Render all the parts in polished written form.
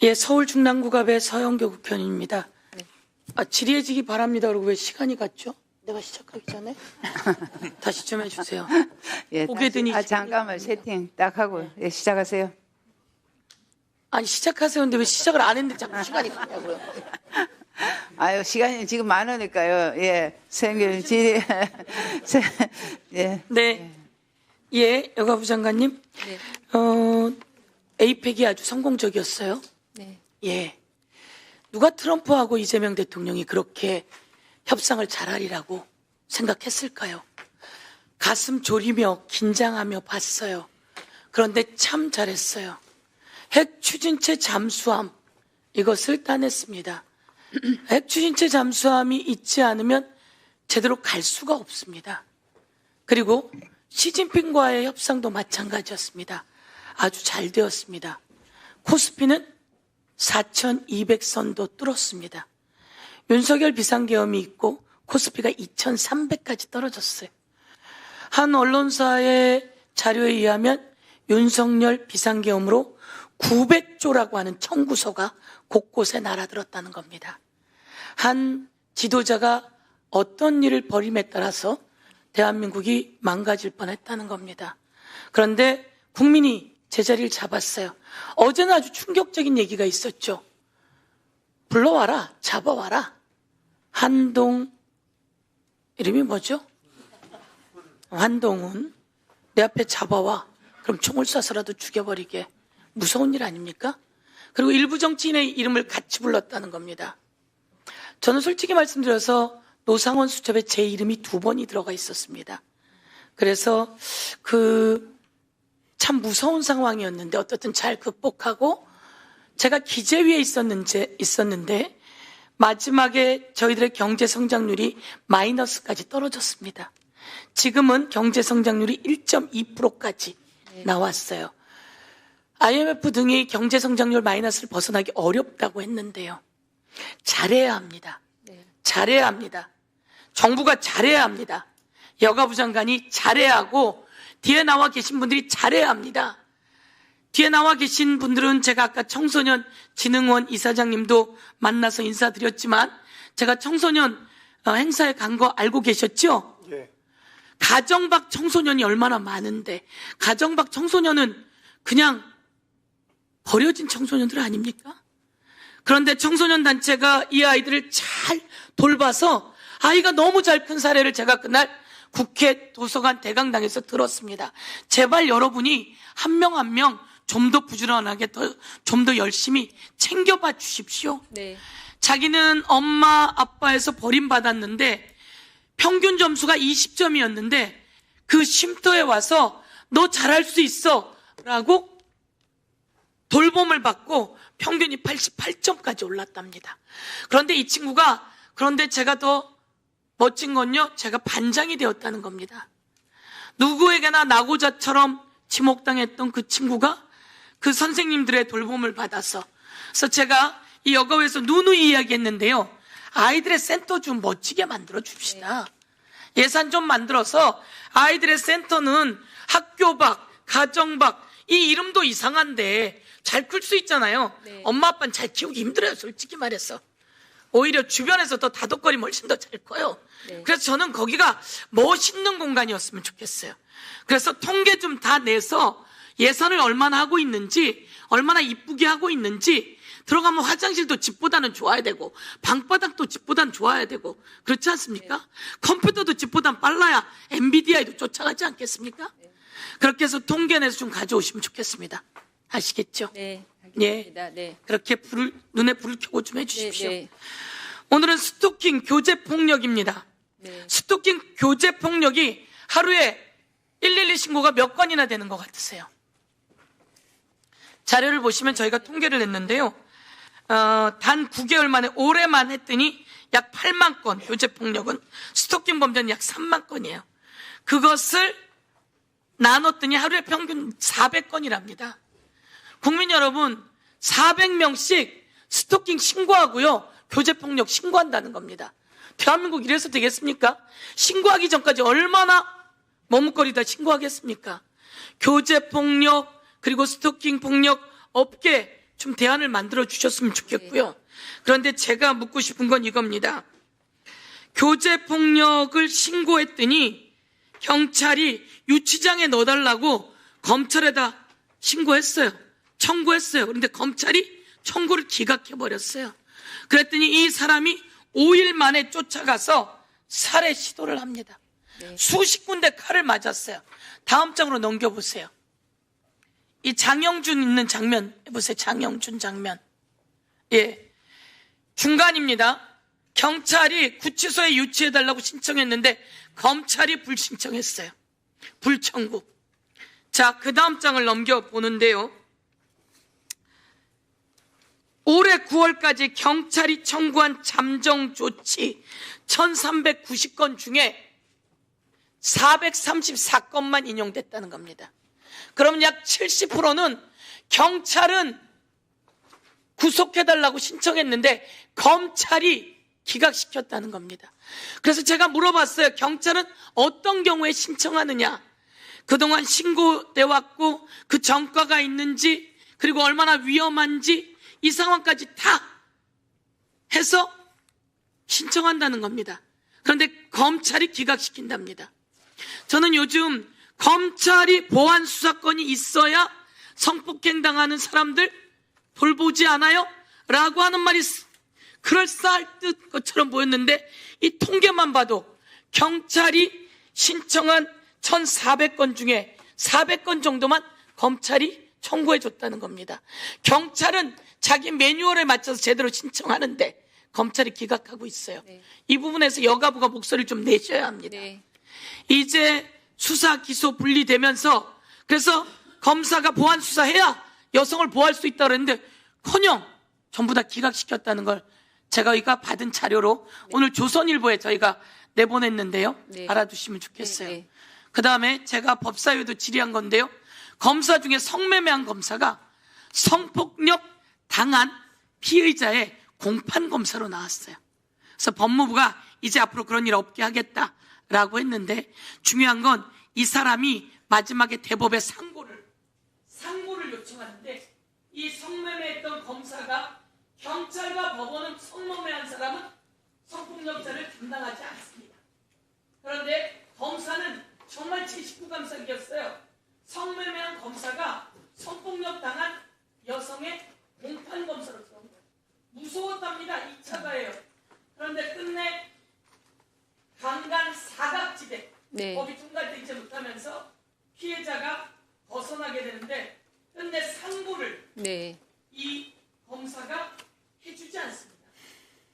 예, 서울 중랑구갑의 서영교 국회의원입니다. 질의해지기 바랍니다. 그리고 왜 시간이 갔죠? 내가 시작하기 전에 다시 좀 해주세요. 예, 고개 드니 잠깐만 세팅 딱 하고 예, 시작하세요. 아니 시작하세요. 근데 왜 시작을 안 했는데 자꾸 시간이 가냐고요. 아유 시간이 지금 많으니까요. 예, 생길 질의 예. 네, 예, 여가부 장관님. 네. 에이펙이 아주 성공적이었어요. 네. 예, 누가 트럼프하고 이재명 대통령이 그렇게 협상을 잘하리라고 생각했을까요? 가슴 졸이며 긴장하며 봤어요. 그런데 참 잘했어요. 핵 추진체 잠수함, 이것을 따냈습니다. 핵 추진체 잠수함이 있지 않으면 제대로 갈 수가 없습니다. 그리고 시진핑과의 협상도 마찬가지였습니다. 아주 잘 되었습니다. 코스피는 4,200선도 뚫었습니다. 윤석열 비상계엄이 있고 코스피가 2,300까지 떨어졌어요. 한 언론사의 자료에 의하면 윤석열 비상계엄으로 900조라고 하는 청구서가 곳곳에 날아들었다는 겁니다. 한 지도자가 어떤 일을 벌임에 따라서 대한민국이 망가질 뻔했다는 겁니다. 그런데 국민이 제자리를 잡았어요. 어제는 아주 충격적인 얘기가 있었죠. 불러와라, 잡아와라. 한동, 이름이 뭐죠? 한동훈, 내 앞에 잡아와. 그럼 총을 쏴서라도 죽여버리게. 무서운 일 아닙니까? 그리고 일부 정치인의 이름을 같이 불렀다는 겁니다. 저는 솔직히 말씀드려서 노상원 수첩에 제 이름이 2번이 들어가 있었습니다. 그래서 참 무서운 상황이었는데 어떻든 잘 극복하고 제가 기재위에 있었는데 마지막에 저희들의 경제 성장률이 마이너스까지 떨어졌습니다. 지금은 경제 성장률이 1.2%까지 나왔어요. IMF 등이 경제 성장률 마이너스를 벗어나기 어렵다고 했는데요. 잘해야 합니다. 잘해야 합니다. 정부가 잘해야 합니다. 여가부 장관이 잘해야 하고 뒤에 나와 계신 분들이 잘해야 합니다. 뒤에 나와 계신 분들은 제가 아까 청소년 진흥원 이사장님도 만나서 인사드렸지만 제가 청소년 행사에 간 거 알고 계셨죠? 예. 가정박 청소년이 얼마나 많은데 가정박 청소년은 그냥 버려진 청소년들 아닙니까? 그런데 청소년 단체가 이 아이들을 잘 돌봐서 아이가 너무 잘 큰 사례를 제가 그날 국회 도서관 대강당에서 들었습니다. 제발 여러분이 한 명 한 명 좀 더 부지런하게 좀 더 열심히 챙겨봐 주십시오. 네. 자기는 엄마 아빠에서 버림받았는데 평균 점수가 20점이었는데 그 쉼터에 와서 너 잘할 수 있어 라고 돌봄을 받고 평균이 88점까지 올랐답니다. 그런데 이 친구가 그런데 제가 더 멋진 건요, 제가 반장이 되었다는 겁니다. 누구에게나 나고자처럼 지목당했던 그 친구가 그 선생님들의 돌봄을 받아서, 그래서 제가 이 여가부에서 누누이 이야기했는데요. 아이들의 센터 좀 멋지게 만들어 줍시다. 예산 좀 만들어서 아이들의 센터는 학교 밖, 가정 밖, 이 이름도 이상한데 잘 클 수 있잖아요. 네. 엄마 아빠는 잘 키우기 힘들어요, 솔직히 말해서. 오히려 주변에서 더 다독거리면 훨씬 더 잘 커요. 네. 그래서 저는 거기가 멋있는 공간이었으면 좋겠어요. 그래서 통계 좀 다 내서 예산을 얼마나 하고 있는지, 얼마나 이쁘게 하고 있는지, 들어가면 화장실도 집보다는 좋아야 되고 방바닥도 집보다는 좋아야 되고 그렇지 않습니까? 네. 컴퓨터도 집보다는 빨라야 엔비디아에도 쫓아가지 않겠습니까? 그렇게 해서 통계 내서 좀 가져오시면 좋겠습니다. 아시겠죠? 네. 예. 알겠습니다. 네. 그렇게 눈에 불을 켜고 좀 해주십시오. 네. 오늘은 스토킹 교제 폭력입니다. 네. 스토킹 교제 폭력이 하루에 112 신고가 몇 건이나 되는 것 같으세요? 자료를 보시면 저희가 통계를 냈는데요. 단 9개월 만에 올해만 했더니 약 8만 건, 교제 폭력은 스토킹 범죄는 약 3만 건이에요. 그것을 나눴더니 하루에 평균 400건이랍니다. 국민 여러분, 400명씩 스토킹 신고하고요, 교제폭력 신고한다는 겁니다. 대한민국 이래서 되겠습니까? 신고하기 전까지 얼마나 머뭇거리다 신고하겠습니까? 교제폭력, 그리고 스토킹 폭력 업계 좀 대안을 만들어 주셨으면 좋겠고요. 그런데 제가 묻고 싶은 건 이겁니다. 교제폭력을 신고했더니 경찰이 유치장에 넣어달라고 검찰에다 신고했어요. 청구했어요. 그런데 검찰이 청구를 기각해버렸어요. 그랬더니 이 사람이 5일 만에 쫓아가서 살해 시도를 합니다. 수십 군데 칼을 맞았어요. 다음 장으로 넘겨보세요. 이 장영준 있는 장면 해보세요. 장영준 장면. 예, 중간입니다. 경찰이 구치소에 유치해달라고 신청했는데 검찰이 불신청했어요. 불청구. 자, 그 다음 장을 넘겨보는데요. 올해 9월까지 경찰이 청구한 잠정 조치 1390건 중에 434건만 인용됐다는 겁니다. 그럼 약 70%는 경찰은 구속해달라고 신청했는데 검찰이 기각시켰다는 겁니다. 그래서 제가 물어봤어요. 경찰은 어떤 경우에 신청하느냐? 그동안 신고돼 왔고 그 전과가 있는지 그리고 얼마나 위험한지 이 상황까지 다 해서 신청한다는 겁니다. 그런데 검찰이 기각시킨답니다. 저는 요즘 검찰이 보안 수사권이 있어야 성폭행 당하는 사람들 돌보지 않아요? 라고 하는 말이 그럴싸할 듯 것처럼 보였는데 이 통계만 봐도 경찰이 신청한 1,400건 중에 400건 정도만 검찰이 청구해 줬다는 겁니다. 경찰은 자기 매뉴얼에 맞춰서 제대로 신청하는데 검찰이 기각하고 있어요. 네. 이 부분에서 여가부가 목소리를 좀 내셔야 합니다. 네. 이제 수사 기소 분리되면서 그래서 검사가 보안 수사해야 여성을 보호할 수 있다고 그랬는데 커녕 전부 다 기각시켰다는 걸 제가 받은 자료로 오늘 조선일보에 저희가 내보냈는데요. 네. 알아두시면 좋겠어요. 네. 그 다음에 제가 법사위도 질의한 건데요. 검사 중에 성매매한 검사가 성폭력 당한 피의자의 공판 검사로 나왔어요. 그래서 법무부가 이제 앞으로 그런 일 없게 하겠다라고 했는데 중요한 건 이 사람이 마지막에 대법에 상고를 요청하는데 이 성매매했던 검사가 경찰과 법원은 성매매한 사람은 성폭력자를 담당하지 않습니다. 그런데 검사는 정말 제19감사기였어요. 성매매한 검사가 성폭력 당한 여성의 공판 검사로 들어온 거예요. 무서웠답니다. 2차 가해요. 그런데 끝내 강간 사각지대 네. 법이 통과되지 못하면서 피해자가 벗어나게 되는데 끝내 상고를 네. 이 검사가 해주지 않습니다.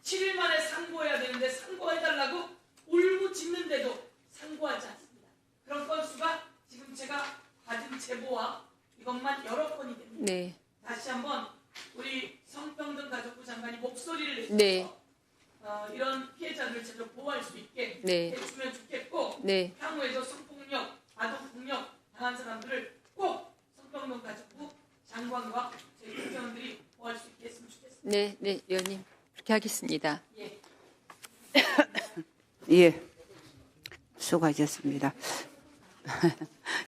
7일 만에 상고해야 되는데 상고해달라고 울부짖는데도 상고하지 않습니다. 그런 건수가 지금 제가 받은 제보와 이것만 여러 건이 됩니다. 네. 다시 한번 우리 성평등 가족부 장관이 목소리를 내셔서 네. 이런 피해자들을 제대로 보호할 수 있게 네. 해주면 좋겠고 네. 향후에도 성폭력, 아동폭력 당한 사람들을 꼭 성평등 가족부 장관과 저희 국회의원들이 보호할 수 있게 했으면 좋겠습니다. 네. 네. 의원님. 그렇게 하겠습니다. 예. 예. 수고하셨습니다.